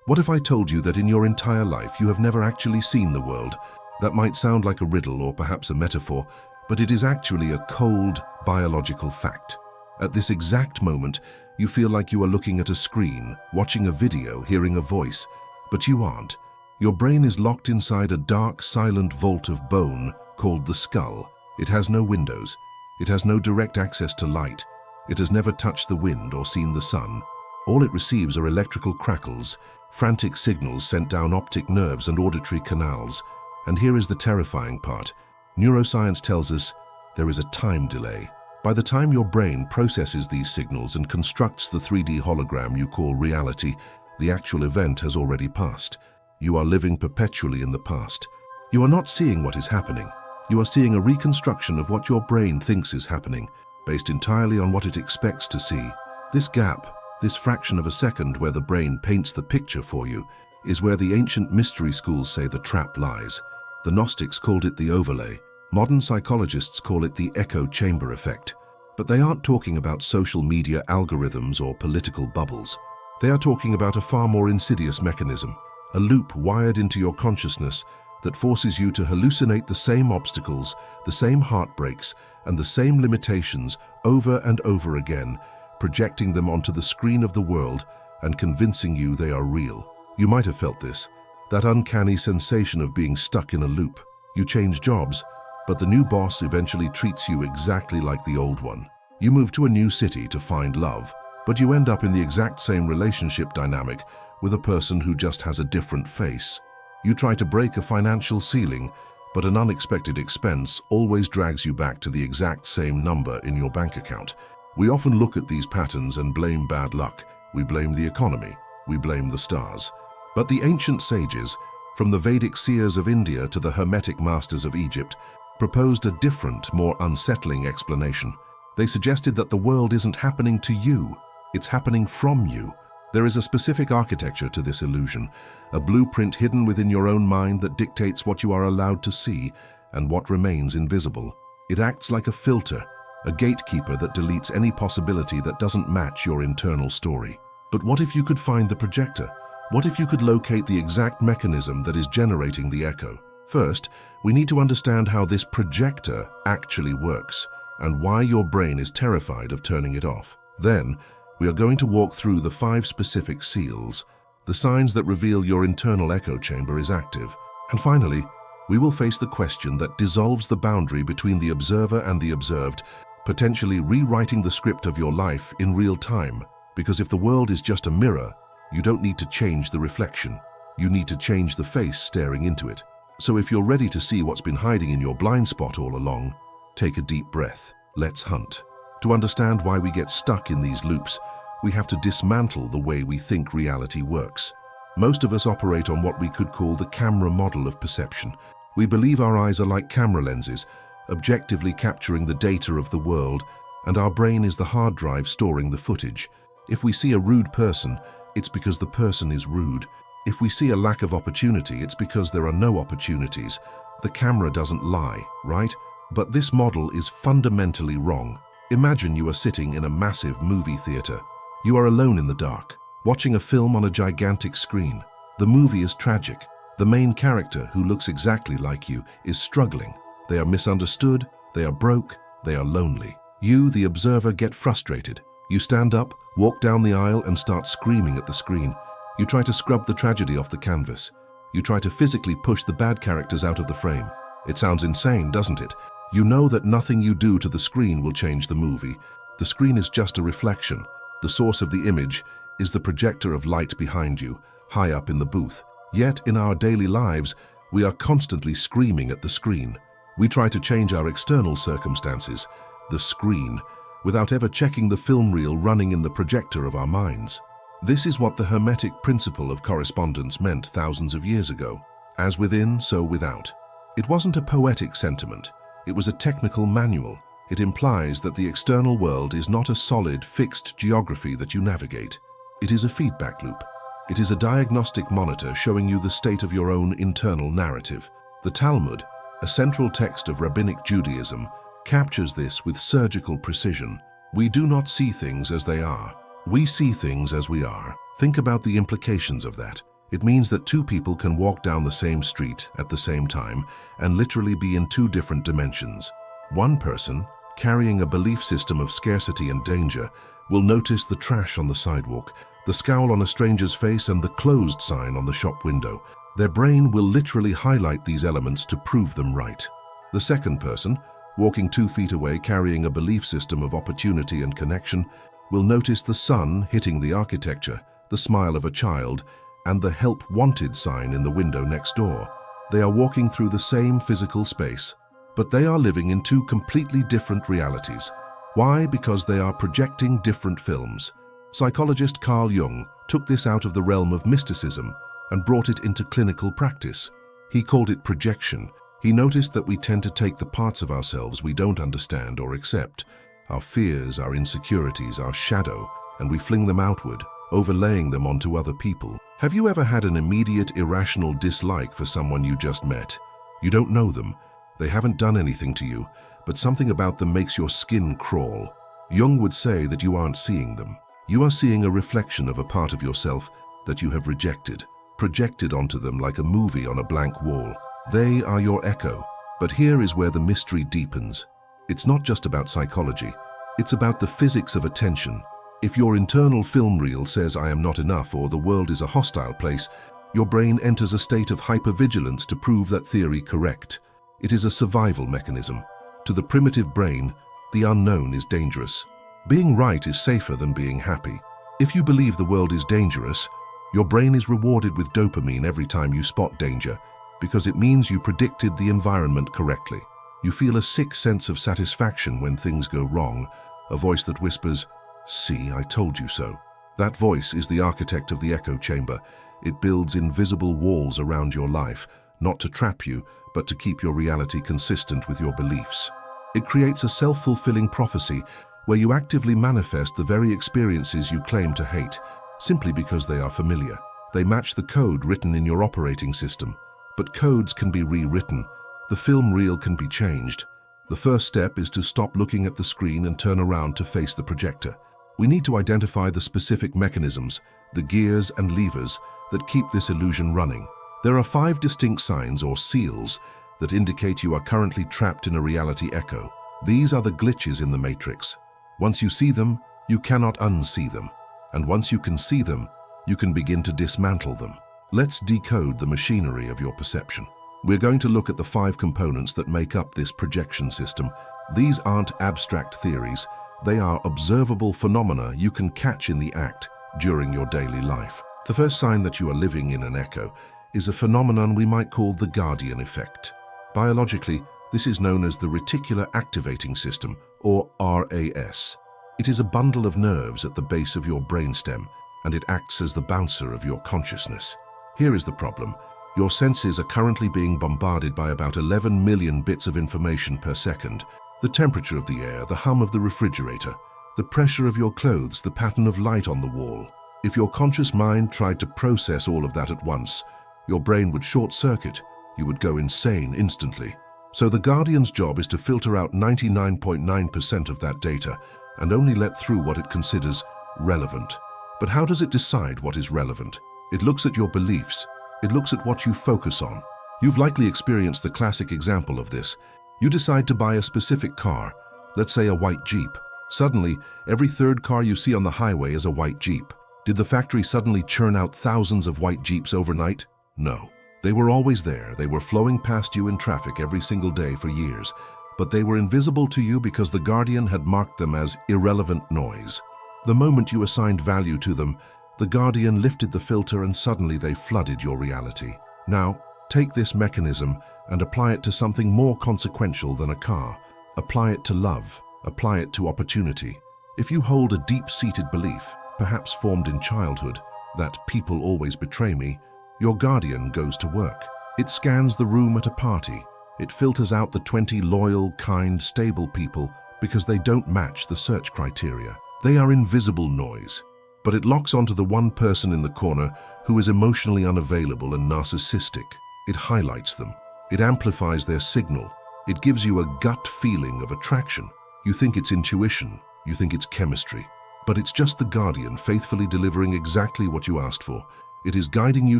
What if I told you that in your entire life you have never actually seen the world? That might sound like a riddle or perhaps a metaphor, but it is actually a cold, biological fact. At this exact moment, you feel like you are looking at a screen, watching a video, hearing a voice, but you aren't. Your brain is locked inside a dark, silent vault of bone called the skull. It has no windows. It has no direct access to light. It has never touched the wind or seen the sun. All it receives are electrical crackles, frantic signals sent down optic nerves and auditory canals. And here is the terrifying part. Neuroscience tells us there is a time delay. By the time your brain processes these signals and constructs the 3D hologram you call reality, the actual event has already passed. You are living perpetually in the past. You are not seeing what is happening. You are seeing a reconstruction of what your brain thinks is happening, based entirely on what it expects to see. This gap, this fraction of a second where the brain paints the picture for you, is where the ancient mystery schools say the trap lies. The Gnostics called it the overlay. Modern psychologists call it the echo chamber effect. But they aren't talking about social media algorithms or political bubbles. They are talking about a far more insidious mechanism, a loop wired into your consciousness that forces you to hallucinate the same obstacles, the same heartbreaks, and the same limitations over and over again, projecting them onto the screen of the world and convincing you they are real. You might have felt this, that uncanny sensation of being stuck in a loop. You change jobs, but the new boss eventually treats you exactly like the old one. You move to a new city to find love, but you end up in the exact same relationship dynamic with a person who just has a different face. You try to break a financial ceiling, but an unexpected expense always drags you back to the exact same number in your bank account. We often look at these patterns and blame bad luck. We blame the economy. We blame the stars. But the ancient sages, from the Vedic seers of India to the hermetic masters of Egypt, proposed a different, more unsettling explanation. They suggested that the world isn't happening to you, it's happening from you. There is a specific architecture to this illusion, a blueprint hidden within your own mind that dictates what you are allowed to see and what remains invisible. It acts like a filter, a gatekeeper that deletes any possibility that doesn't match your internal story. But what if you could find the projector? What if you could locate the exact mechanism that is generating the echo? First, we need to understand how this projector actually works and why your brain is terrified of turning it off. Then, we are going to walk through the 5 specific seals, the signs that reveal your internal echo chamber is active. And finally, we will face the question that dissolves the boundary between the observer and the observed, potentially rewriting the script of your life in real time. Because if the world is just a mirror, you don't need to change the reflection. You need to change the face staring into it. So if you're ready to see what's been hiding in your blind spot all along, take a deep breath. Let's hunt. To understand why we get stuck in these loops, we have to dismantle the way we think reality works. Most of us operate on what we could call the camera model of perception. We believe our eyes are like camera lenses, objectively capturing the data of the world, and our brain is the hard drive storing the footage. If we see a rude person, it's because the person is rude. If we see a lack of opportunity, it's because there are no opportunities. The camera doesn't lie, right? But this model is fundamentally wrong. Imagine you are sitting in a massive movie theater. You are alone in the dark, watching a film on a gigantic screen. The movie is tragic. The main character, who looks exactly like you, is struggling. They are misunderstood, they are broke, they are lonely. You, the observer, get frustrated. You stand up, walk down the aisle, and start screaming at the screen. You try to scrub the tragedy off the canvas. You try to physically push the bad characters out of the frame. It sounds insane, doesn't it? You know that nothing you do to the screen will change the movie. The screen is just a reflection. The source of the image is the projector of light behind you, high up in the booth. Yet, in our daily lives, we are constantly screaming at the screen. We try to change our external circumstances, the screen, without ever checking the film reel running in the projector of our minds. This is what the hermetic principle of correspondence meant thousands of years ago. As within, so without. It wasn't a poetic sentiment. It was a technical manual. It implies that the external world is not a solid, fixed geography that you navigate. It is a feedback loop. It is a diagnostic monitor showing you the state of your own internal narrative. The Talmud, a central text of Rabbinic Judaism, captures this with surgical precision. We do not see things as they are. We see things as we are. Think about the implications of that. It means that two people can walk down the same street at the same time and literally be in two different dimensions. One person, carrying a belief system of scarcity and danger, will notice the trash on the sidewalk, the scowl on a stranger's face, and the closed sign on the shop window. Their brain will literally highlight these elements to prove them right. The second person, walking 2 feet away carrying a belief system of opportunity and connection, will notice the sun hitting the architecture, the smile of a child, and the help wanted sign in the window next door. They are walking through the same physical space, but they are living in two completely different realities. Why? Because they are projecting different films. Psychologist Carl Jung took this out of the realm of mysticism and brought it into clinical practice. He called it projection. He noticed that we tend to take the parts of ourselves we don't understand or accept, our fears, our insecurities, our shadow, and we fling them outward, overlaying them onto other people. Have you ever had an immediate, irrational dislike for someone you just met? You don't know them, they haven't done anything to you, but something about them makes your skin crawl. Jung would say that you aren't seeing them. You are seeing a reflection of a part of yourself that you have rejected, projected onto them like a movie on a blank wall. They are your echo. But here is where the mystery deepens. It's not just about psychology. It's about the physics of attention. If your internal film reel says I am not enough or the world is a hostile place, your brain enters a state of hypervigilance to prove that theory correct. It is a survival mechanism. To the primitive brain, the unknown is dangerous. Being right is safer than being happy. If you believe the world is dangerous, your brain is rewarded with dopamine every time you spot danger, because it means you predicted the environment correctly. You feel a sick sense of satisfaction when things go wrong, a voice that whispers, "See, I told you so." That voice is the architect of the echo chamber. It builds invisible walls around your life, not to trap you, but to keep your reality consistent with your beliefs. It creates a self-fulfilling prophecy where you actively manifest the very experiences you claim to hate, simply because they are familiar. They match the code written in your operating system. But codes can be rewritten. The film reel can be changed. The first step is to stop looking at the screen and turn around to face the projector. We need to identify the specific mechanisms, the gears and levers that keep this illusion running. There are 5 distinct signs or seals that indicate you are currently trapped in a reality echo. These are the glitches in the matrix. Once you see them, you cannot unsee them. And once you can see them, you can begin to dismantle them. Let's decode the machinery of your perception. We're going to look at the 5 components that make up this projection system. These aren't abstract theories. They are observable phenomena you can catch in the act during your daily life. The first sign that you are living in an echo is a phenomenon we might call the Guardian effect. Biologically, this is known as the Reticular Activating System, or RAS. It is a bundle of nerves at the base of your brainstem, and it acts as the bouncer of your consciousness. Here is the problem. Your senses are currently being bombarded by about 11 million bits of information per second. The temperature of the air, the hum of the refrigerator, the pressure of your clothes, the pattern of light on the wall. If your conscious mind tried to process all of that at once, your brain would short-circuit. You would go insane instantly. So the Guardian's job is to filter out 99.9% of that data and only let through what it considers relevant. But how does it decide what is relevant? It looks at your beliefs. It looks at what you focus on. You've likely experienced the classic example of this. You decide to buy a specific car, let's say a white Jeep. Suddenly, every third car you see on the highway is a white Jeep. Did the factory suddenly churn out thousands of white Jeeps overnight? No. They were always there. They were flowing past you in traffic every single day for years. But they were invisible to you because the Guardian had marked them as irrelevant noise. The moment you assigned value to them, the Guardian lifted the filter and suddenly they flooded your reality. Now, take this mechanism and apply it to something more consequential than a car. Apply it to love. Apply it to opportunity. If you hold a deep-seated belief, perhaps formed in childhood, that people always betray me, your Guardian goes to work. It scans the room at a party. It filters out the 20 loyal, kind, stable people because they don't match the search criteria. They are invisible noise. But it locks onto the one person in the corner who is emotionally unavailable and narcissistic. It highlights them. It amplifies their signal. It gives you a gut feeling of attraction. You think it's intuition. You think it's chemistry. But it's just the Guardian faithfully delivering exactly what you asked for. It is guiding you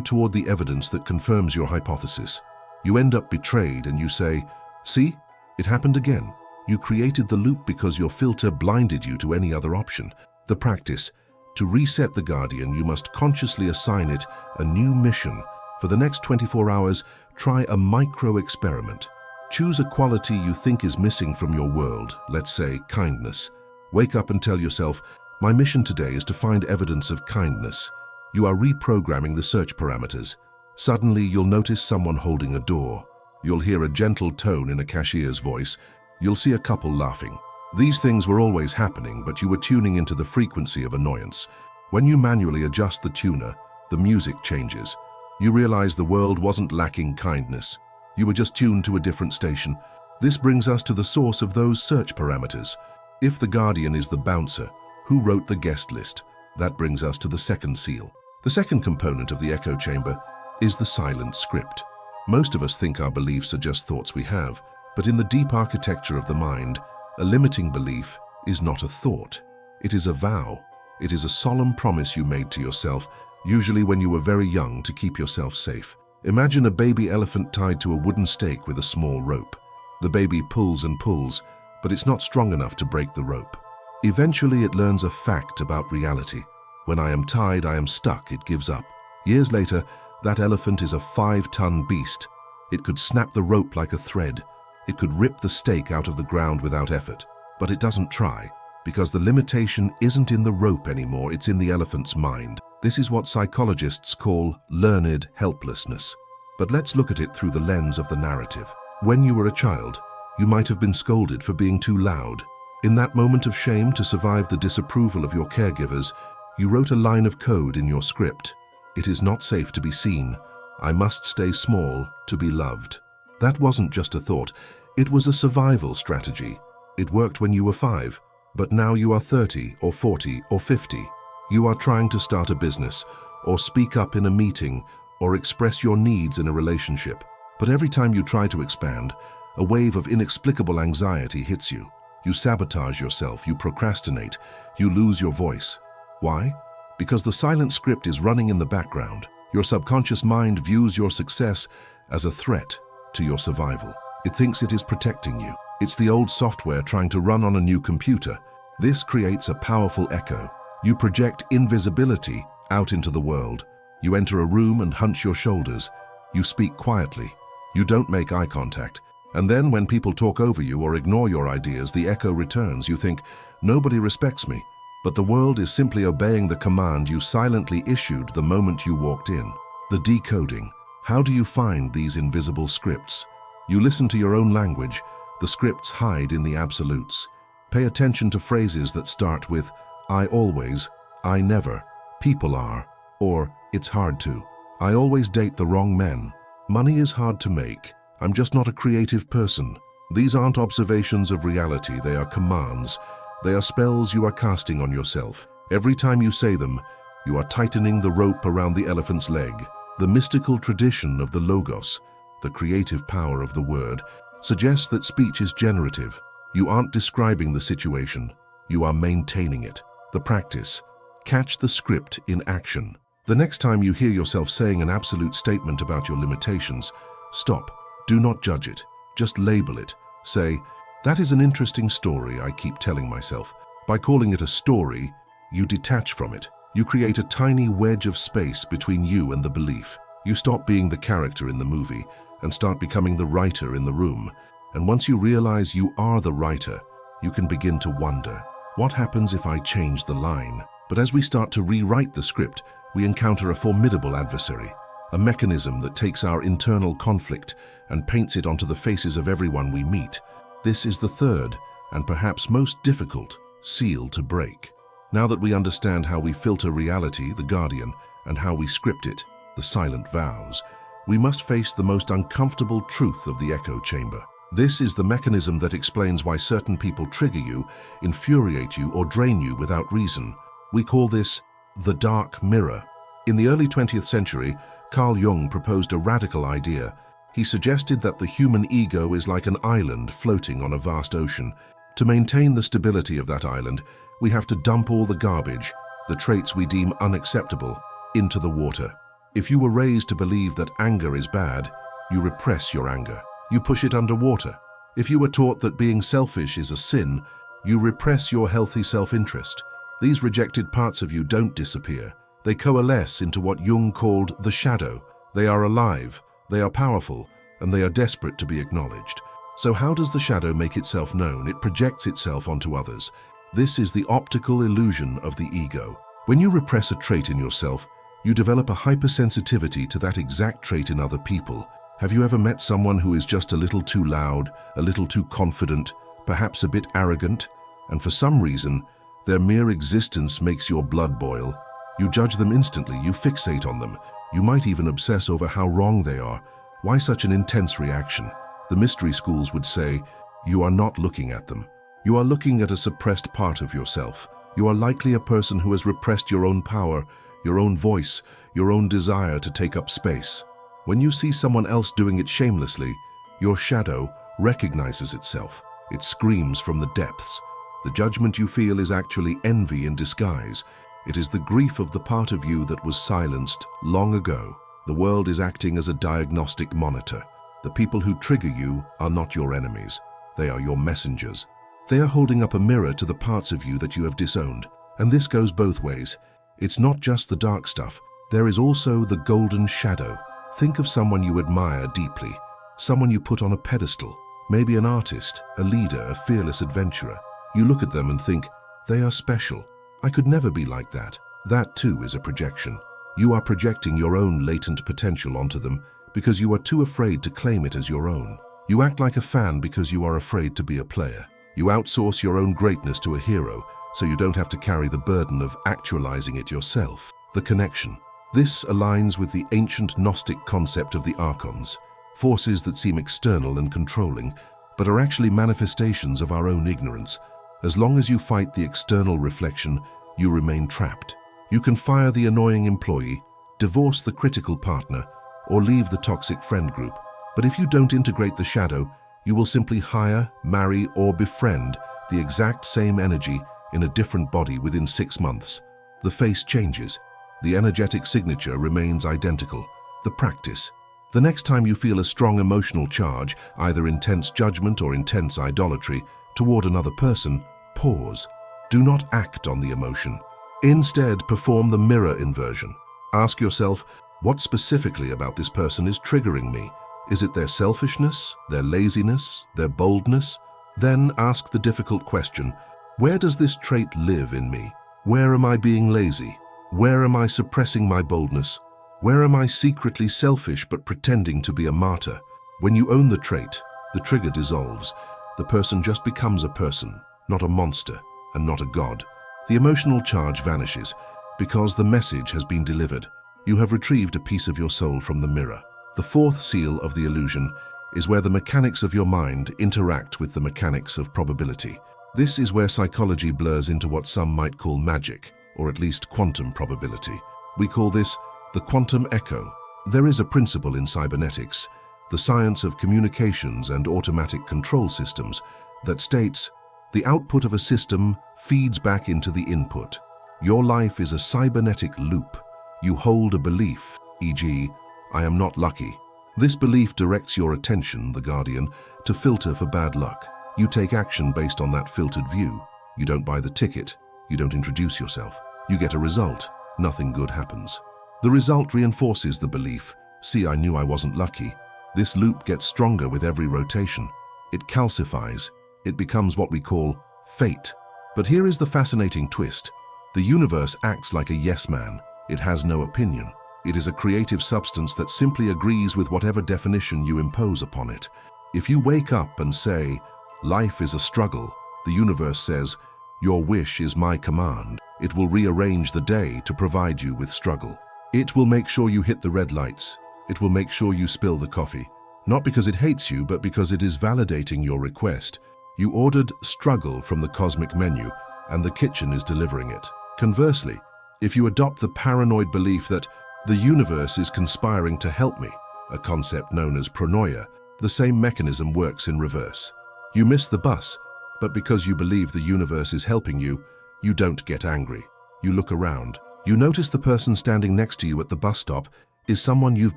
toward the evidence that confirms your hypothesis. You end up betrayed and you say, "See, it happened again." You created the loop because your filter blinded you to any other option. The practice: to reset the Guardian, you must consciously assign it a new mission. For the next 24 hours, try a micro-experiment. Choose a quality you think is missing from your world, let's say kindness. Wake up and tell yourself, "My mission today is to find evidence of kindness." You are reprogramming the search parameters. Suddenly, you'll notice someone holding a door. You'll hear a gentle tone in a cashier's voice. You'll see a couple laughing. These things were always happening, but you were tuning into the frequency of annoyance. When you manually adjust the tuner, the music changes. You realize the world wasn't lacking kindness. You were just tuned to a different station. This brings us to the source of those search parameters. If the Guardian is the bouncer, who wrote the guest list? That brings us to the second seal. The second component of the echo chamber is the silent script. Most of us think our beliefs are just thoughts we have, but in the deep architecture of the mind, a limiting belief is not a thought. It is a vow. It is a solemn promise you made to yourself, usually when you were very young, to keep yourself safe. Imagine a baby elephant tied to a wooden stake with a small rope. The baby pulls and pulls, but it's not strong enough to break the rope. Eventually, it learns a fact about reality. When I am tied, I am stuck, it gives up. Years later, that elephant is a 5-ton beast. It could snap the rope like a thread. It could rip the stake out of the ground without effort. But it doesn't try, because the limitation isn't in the rope anymore, it's in the elephant's mind. This is what psychologists call learned helplessness. But let's look at it through the lens of the narrative. When you were a child, you might have been scolded for being too loud. In that moment of shame, to survive the disapproval of your caregivers, you wrote a line of code in your script. "It is not safe to be seen. I must stay small to be loved." That wasn't just a thought. It was a survival strategy. It worked when you were 5, but now you are 30 or 40 or 50. You are trying to start a business, or speak up in a meeting, or express your needs in a relationship. But every time you try to expand, a wave of inexplicable anxiety hits you. You sabotage yourself, you procrastinate, you lose your voice. Why? Because the silent script is running in the background. Your subconscious mind views your success as a threat to your survival. It thinks it is protecting you. It's the old software trying to run on a new computer. This creates a powerful echo. You project invisibility out into the world. You enter a room and hunch your shoulders. You speak quietly. You don't make eye contact. And then when people talk over you or ignore your ideas, the echo returns. You think, "Nobody respects me." But the world is simply obeying the command you silently issued the moment you walked in. The decoding. How do you find these invisible scripts? You listen to your own language. The scripts hide in the absolutes. Pay attention to phrases that start with "I always," "I never," "people are," or "it's hard to." "I always date the wrong men." "Money is hard to make." "I'm just not a creative person." These aren't observations of reality, they are commands. They are spells you are casting on yourself. Every time you say them, you are tightening the rope around the elephant's leg. The mystical tradition of the logos, the creative power of the word, suggests that speech is generative. You aren't describing the situation, you are maintaining it. The practice: catch the script in action. The next time you hear yourself saying an absolute statement about your limitations, stop. Do not judge it. Just label it. Say, "That is an interesting story I keep telling myself." By calling it a story, you detach from it. You create a tiny wedge of space between you and the belief. You stop being the character in the movie and start becoming the writer in the room. And once you realize you are the writer, you can begin to wonder, what happens if I change the line? But as we start to rewrite the script, we encounter a formidable adversary, a mechanism that takes our internal conflict and paints it onto the faces of everyone we meet. This is the third, and perhaps most difficult, seal to break. Now that we understand how we filter reality, the Guardian, and how we script it, the silent vows, we must face the most uncomfortable truth of the echo chamber. This is the mechanism that explains why certain people trigger you, infuriate you, or drain you without reason. We call this the dark mirror. In the early 20th century, Carl Jung proposed a radical idea. He suggested that the human ego is like an island floating on a vast ocean. To maintain the stability of that island, we have to dump all the garbage, the traits we deem unacceptable, into the water. If you were raised to believe that anger is bad, you repress your anger. You push it underwater. If you were taught that being selfish is a sin, you repress your healthy self-interest. These rejected parts of you don't disappear. They coalesce into what Jung called the shadow. They are alive, they are powerful, and they are desperate to be acknowledged. So how does the shadow make itself known? It projects itself onto others. This is the optical illusion of the ego. When you repress a trait in yourself, you develop a hypersensitivity to that exact trait in other people. Have you ever met someone who is just a little too loud, a little too confident, perhaps a bit arrogant, and for some reason, their mere existence makes your blood boil? You judge them instantly, you fixate on them. You might even obsess over how wrong they are. Why such an intense reaction? The mystery schools would say, you are not looking at them. You are looking at a suppressed part of yourself. You are likely a person who has repressed your own power, your own voice, your own desire to take up space. When you see someone else doing it shamelessly, your shadow recognizes itself. It screams from the depths. The judgment you feel is actually envy in disguise. It is the grief of the part of you that was silenced long ago. The world is acting as a diagnostic monitor. The people who trigger you are not your enemies. They are your messengers. They are holding up a mirror to the parts of you that you have disowned. And this goes both ways. It's not just the dark stuff. There is also the golden shadow. Think of someone you admire deeply, someone you put on a pedestal, maybe an artist, a leader, a fearless adventurer. You look at them and think, they are special. I could never be like that. That too is a projection. You are projecting your own latent potential onto them because you are too afraid to claim it as your own. You act like a fan because you are afraid to be a player. You outsource your own greatness to a hero so you don't have to carry the burden of actualizing it yourself. The connection. This aligns with the ancient Gnostic concept of the archons, forces that seem external and controlling, but are actually manifestations of our own ignorance. As long as you fight the external reflection, you remain trapped. You can fire the annoying employee, divorce the critical partner, or leave the toxic friend group. But if you don't integrate the shadow, you will simply hire, marry, or befriend the exact same energy in a different body within 6 months. The face changes. The energetic signature remains identical. The practice. The next time you feel a strong emotional charge, either intense judgment or intense idolatry, toward another person, pause. Do not act on the emotion. Instead, perform the mirror inversion. Ask yourself, what specifically about this person is triggering me? Is it their selfishness, their laziness, their boldness? Then ask the difficult question, where does this trait live in me? Where am I being lazy? Where am I suppressing my boldness? Where am I secretly selfish but pretending to be a martyr? When you own the trait, the trigger dissolves. The person just becomes a person, not a monster, and not a god. The emotional charge vanishes because the message has been delivered. You have retrieved a piece of your soul from the mirror. The fourth seal of the illusion is where the mechanics of your mind interact with the mechanics of probability. This is where psychology blurs into what some might call magic, or at least quantum probability. We call this the quantum echo. There is a principle in cybernetics, the science of communications and automatic control systems, that states the output of a system feeds back into the input. Your life is a cybernetic loop. You hold a belief, e.g., I am not lucky. This belief directs your attention, the guardian, to filter for bad luck. You take action based on that filtered view. You don't buy the ticket. You don't introduce yourself. You get a result. Nothing good happens. The result reinforces the belief. See, I knew I wasn't lucky. This loop gets stronger with every rotation. It calcifies. It becomes what we call fate. But here is the fascinating twist. The universe acts like a yes man. It has no opinion. It is a creative substance that simply agrees with whatever definition you impose upon it. If you wake up and say, life is a struggle, the universe says, your wish is my command. It will rearrange the day to provide you with struggle. It will make sure you hit the red lights. It will make sure you spill the coffee. Not because it hates you, but because it is validating your request. You ordered struggle from the cosmic menu, and the kitchen is delivering it. Conversely, if you adopt the paranoid belief that the universe is conspiring to help me, a concept known as pronoia, the same mechanism works in reverse. You miss the bus, but because you believe the universe is helping you, you don't get angry. You look around. You notice the person standing next to you at the bus stop is someone you've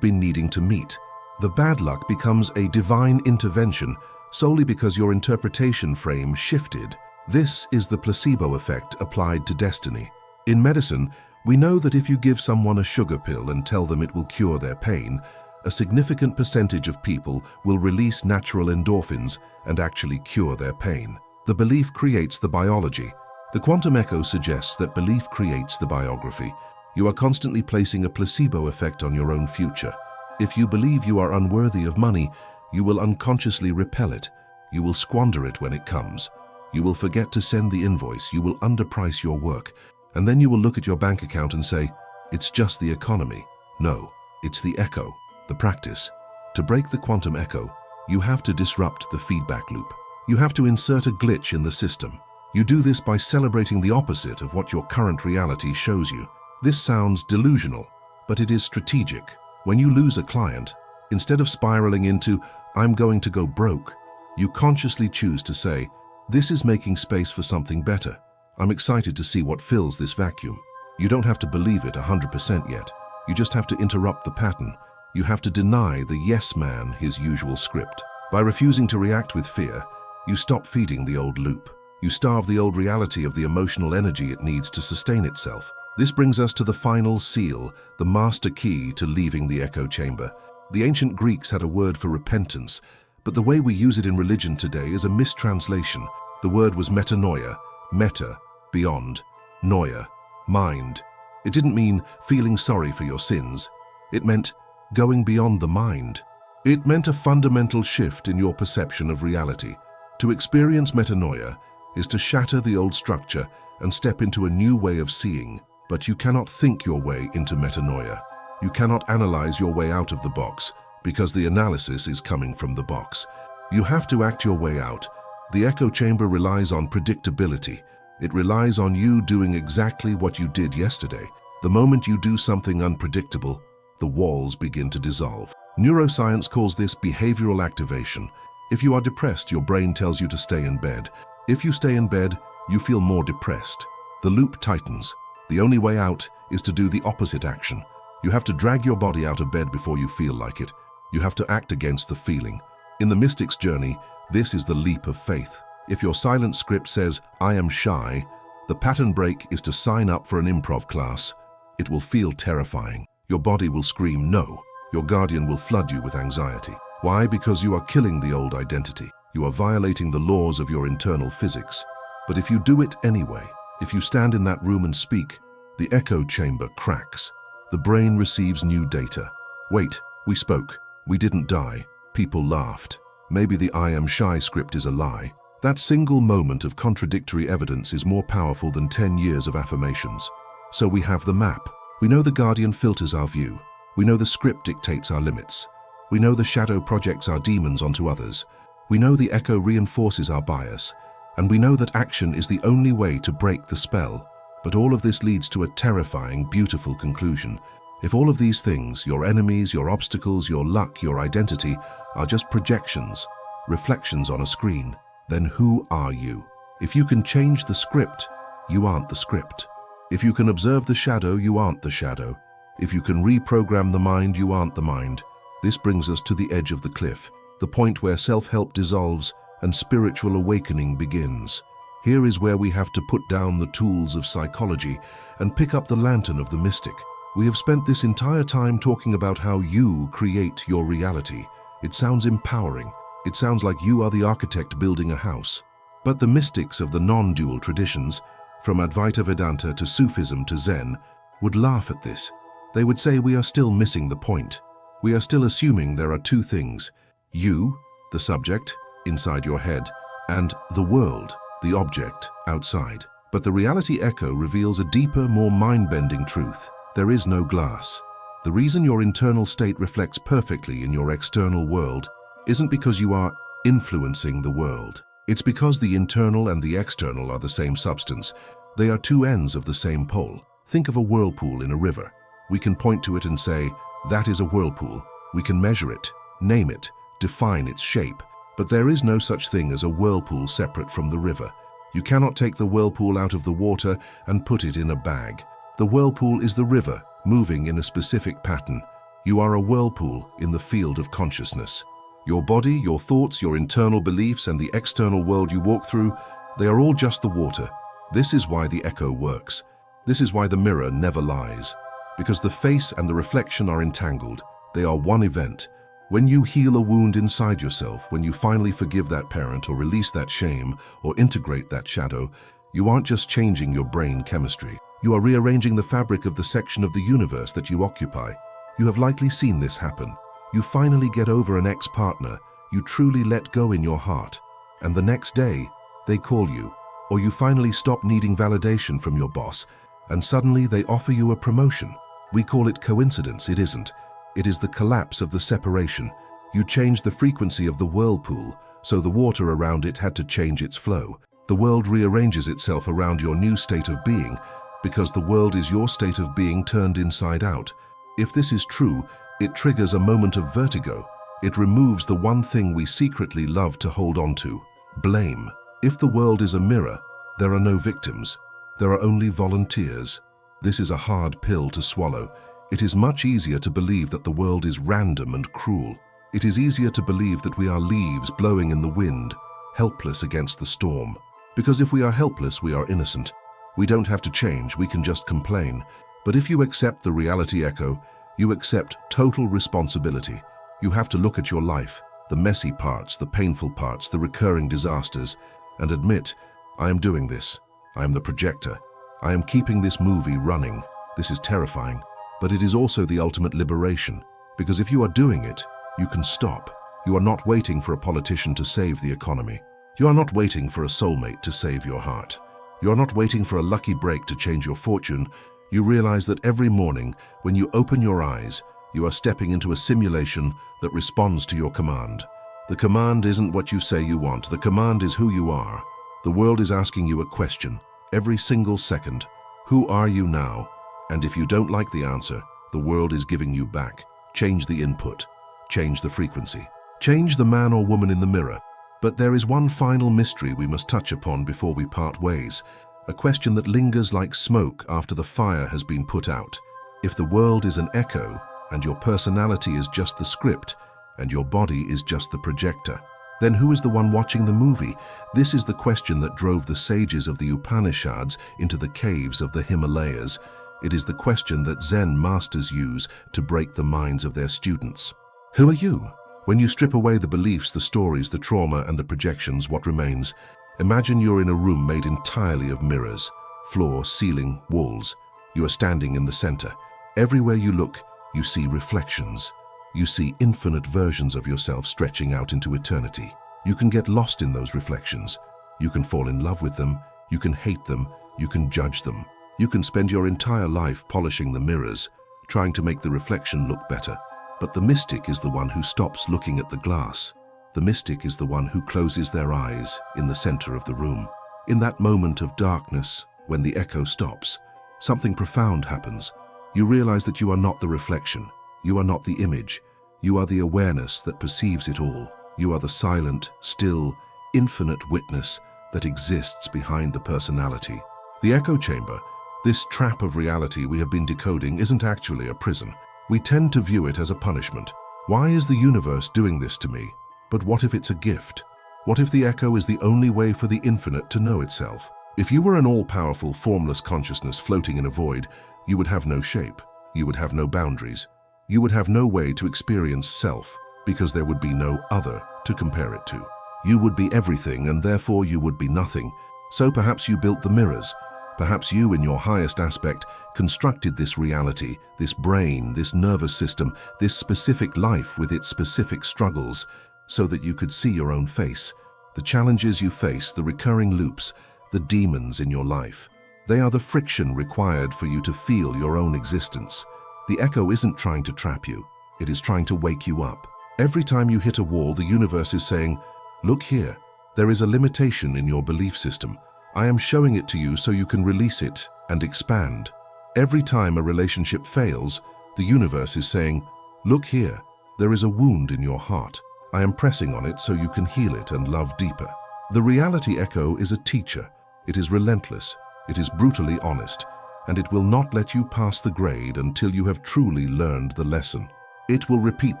been needing to meet. The bad luck becomes a divine intervention solely because your interpretation frame shifted. This is the placebo effect applied to destiny. In medicine, we know that if you give someone a sugar pill and tell them it will cure their pain, a significant percentage of people will release natural endorphins and actually cure their pain. The belief creates the biology. The quantum echo suggests that belief creates the biography. You are constantly placing a placebo effect on your own future. If you believe you are unworthy of money, you will unconsciously repel it. You will squander it when it comes. You will forget to send the invoice. You will underprice your work. And then you will look at your bank account and say, it's just the economy. No, it's the echo, the practice. To break the quantum echo, you have to disrupt the feedback loop. You have to insert a glitch in the system. You do this by celebrating the opposite of what your current reality shows you. This sounds delusional, but it is strategic. When you lose a client, instead of spiraling into, I'm going to go broke, you consciously choose to say, this is making space for something better. I'm excited to see what fills this vacuum. You don't have to believe it 100% yet. You just have to interrupt the pattern. You have to deny the yes man his usual script. By refusing to react with fear, you stop feeding the old loop. You starve the old reality of the emotional energy it needs to sustain itself. This brings us to the final seal, the master key to leaving the echo chamber. The ancient Greeks had a word for repentance, but the way we use it in religion today is a mistranslation. The word was metanoia, meta, beyond, noia, mind. It didn't mean feeling sorry for your sins. It meant going beyond the mind. It meant a fundamental shift in your perception of reality. To experience metanoia is to shatter the old structure and step into a new way of seeing. But you cannot think your way into metanoia. You cannot analyze your way out of the box because the analysis is coming from the box. You have to act your way out. The echo chamber relies on predictability. It relies on you doing exactly what you did yesterday. The moment you do something unpredictable, the walls begin to dissolve. Neuroscience calls this behavioral activation. If you are depressed, your brain tells you to stay in bed. If you stay in bed, you feel more depressed. The loop tightens. The only way out is to do the opposite action. You have to drag your body out of bed before you feel like it. You have to act against the feeling. In the mystic's journey, this is the leap of faith. If your silent script says, I am shy, the pattern break is to sign up for an improv class. It will feel terrifying. Your body will scream no. Your guardian will flood you with anxiety. Why? Because you are killing the old identity. You are violating the laws of your internal physics. But if you do it anyway, if you stand in that room and speak, the echo chamber cracks. The brain receives new data. Wait, we spoke. We didn't die. People laughed. Maybe the I am shy script is a lie. That single moment of contradictory evidence is more powerful than 10 years of affirmations. So we have the map. We know the guardian filters our view. We know the script dictates our limits. We know the shadow projects our demons onto others. We know the echo reinforces our bias. And we know that action is the only way to break the spell. But all of this leads to a terrifying, beautiful conclusion. If all of these things, your enemies, your obstacles, your luck, your identity, are just projections, reflections on a screen, then who are you? If you can change the script, you aren't the script. If you can observe the shadow, you aren't the shadow. If you can reprogram the mind, you aren't the mind. This brings us to the edge of the cliff, the point where self-help dissolves and spiritual awakening begins. Here is where we have to put down the tools of psychology and pick up the lantern of the mystic. We have spent this entire time talking about how you create your reality. It sounds empowering. It sounds like you are the architect building a house. But the mystics of the non-dual traditions, from Advaita Vedanta to Sufism to Zen, would laugh at this. They would say we are still missing the point. We are still assuming there are two things: you, the subject, inside your head, and the world, the object, outside. But the reality echo reveals a deeper, more mind-bending truth. There is no glass. The reason your internal state reflects perfectly in your external world isn't because you are influencing the world. It's because the internal and the external are the same substance. They are two ends of the same pole. Think of a whirlpool in a river. We can point to it and say, that is a whirlpool. We can measure it, name it, define its shape. But there is no such thing as a whirlpool separate from the river. You cannot take the whirlpool out of the water and put it in a bag. The whirlpool is the river, moving in a specific pattern. You are a whirlpool in the field of consciousness. Your body, your thoughts, your internal beliefs, and the external world you walk through, they are all just the water. This is why the echo works. This is why the mirror never lies. Because the face and the reflection are entangled. They are one event. When you heal a wound inside yourself, when you finally forgive that parent or release that shame or integrate that shadow, you aren't just changing your brain chemistry. You are rearranging the fabric of the section of the universe that you occupy. You have likely seen this happen. You finally get over an ex-partner. You truly let go in your heart. And the next day, they call you. Or you finally stop needing validation from your boss, and suddenly they offer you a promotion. We call it coincidence. It isn't. It is the collapse of the separation. You changed the frequency of the whirlpool, so the water around it had to change its flow. The world rearranges itself around your new state of being, because the world is your state of being turned inside out. If this is true, it triggers a moment of vertigo. It removes the one thing we secretly love to hold on to: blame. If the world is a mirror, there are no victims. There are only volunteers. This is a hard pill to swallow. It is much easier to believe that the world is random and cruel. It is easier to believe that we are leaves blowing in the wind, helpless against the storm. Because if we are helpless, we are innocent. We don't have to change, we can just complain. But if you accept the reality echo, you accept total responsibility. You have to look at your life, the messy parts, the painful parts, the recurring disasters, and admit, I am doing this. I am the projector. I am keeping this movie running. This is terrifying. But it is also the ultimate liberation, because if you are doing it, you can stop. You are not waiting for a politician to save the economy. You are not waiting for a soulmate to save your heart. You are not waiting for a lucky break to change your fortune. You realize that every morning, when you open your eyes, you are stepping into a simulation that responds to your command. The command isn't what you say you want. The command is who you are. The world is asking you a question every single second. Who are you now? And if you don't like the answer, the world is giving you back. Change the input. Change the frequency. Change the man or woman in the mirror. But there is one final mystery we must touch upon before we part ways. A question that lingers like smoke after the fire has been put out. If the world is an echo, and your personality is just the script, and your body is just the projector, then who is the one watching the movie? This is the question that drove the sages of the Upanishads into the caves of the Himalayas. It is the question that Zen masters use to break the minds of their students. Who are you? When you strip away the beliefs, the stories, the trauma, and the projections, what remains? Imagine you're in a room made entirely of mirrors. Floor, ceiling, walls. You are standing in the center. Everywhere you look, you see reflections. You see infinite versions of yourself stretching out into eternity. You can get lost in those reflections. You can fall in love with them. You can hate them. You can judge them. You can spend your entire life polishing the mirrors, trying to make the reflection look better. But the mystic is the one who stops looking at the glass. The mystic is the one who closes their eyes in the center of the room. In that moment of darkness, when the echo stops, something profound happens. You realize that you are not the reflection. You are not the image. You are the awareness that perceives it all. You are the silent, still, infinite witness that exists behind the personality. The echo chamber, this trap of reality we have been decoding, isn't actually a prison. We tend to view it as a punishment. Why is the universe doing this to me? But what if it's a gift? What if the echo is the only way for the infinite to know itself? If you were an all-powerful, formless consciousness floating in a void, you would have no shape. You would have no boundaries. You would have no way to experience self, because there would be no other to compare it to. You would be everything, and therefore you would be nothing. So perhaps you built the mirrors. Perhaps you, in your highest aspect, constructed this reality, this brain, this nervous system, this specific life with its specific struggles, so that you could see your own face, the challenges you face, the recurring loops, the demons in your life. They are the friction required for you to feel your own existence. The echo isn't trying to trap you. It is trying to wake you up. Every time you hit a wall, the universe is saying, look here, there is a limitation in your belief system. I am showing it to you so you can release it and expand. Every time a relationship fails, the universe is saying, look here, there is a wound in your heart. I am pressing on it so you can heal it and love deeper. The reality echo is a teacher. It is relentless. It is brutally honest. And it will not let you pass the grade until you have truly learned the lesson. It will repeat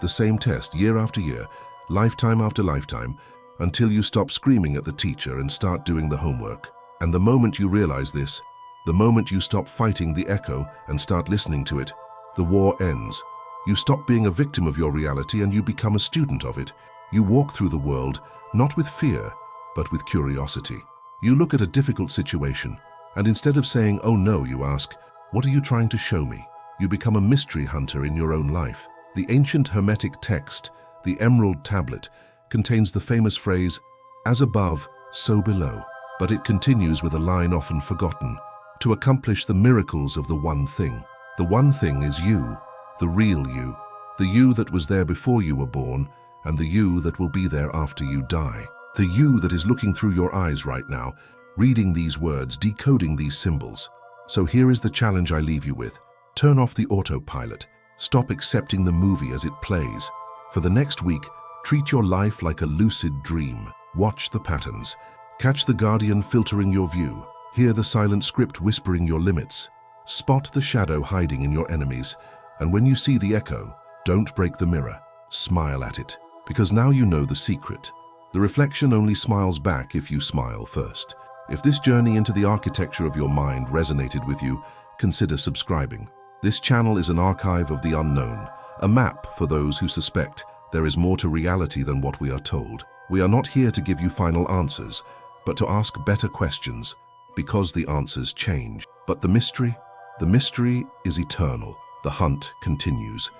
the same test year after year, lifetime after lifetime, until you stop screaming at the teacher and start doing the homework. And the moment you realize this, the moment you stop fighting the echo and start listening to it, the war ends. You stop being a victim of your reality and you become a student of it. You walk through the world, not with fear, but with curiosity. You look at a difficult situation, and instead of saying, "Oh no," you ask, "What are you trying to show me?" You become a mystery hunter in your own life. The ancient hermetic text, the Emerald Tablet, contains the famous phrase, "As above, so below." But it continues with a line often forgotten, to accomplish the miracles of the one thing. The one thing is you, the real you, the you that was there before you were born, and the you that will be there after you die. The you that is looking through your eyes right now, reading these words, decoding these symbols. So here is the challenge I leave you with. Turn off the autopilot. Stop accepting the movie as it plays. For the next week, treat your life like a lucid dream. Watch the patterns. Catch the guardian filtering your view. Hear the silent script whispering your limits. Spot the shadow hiding in your enemies. And when you see the echo, don't break the mirror. Smile at it. Because now you know the secret. The reflection only smiles back if you smile first. If this journey into the architecture of your mind resonated with you, consider subscribing. This channel is an archive of the unknown, a map for those who suspect there is more to reality than what we are told. We are not here to give you final answers, but to ask better questions, because the answers change. But the mystery is eternal. The hunt continues.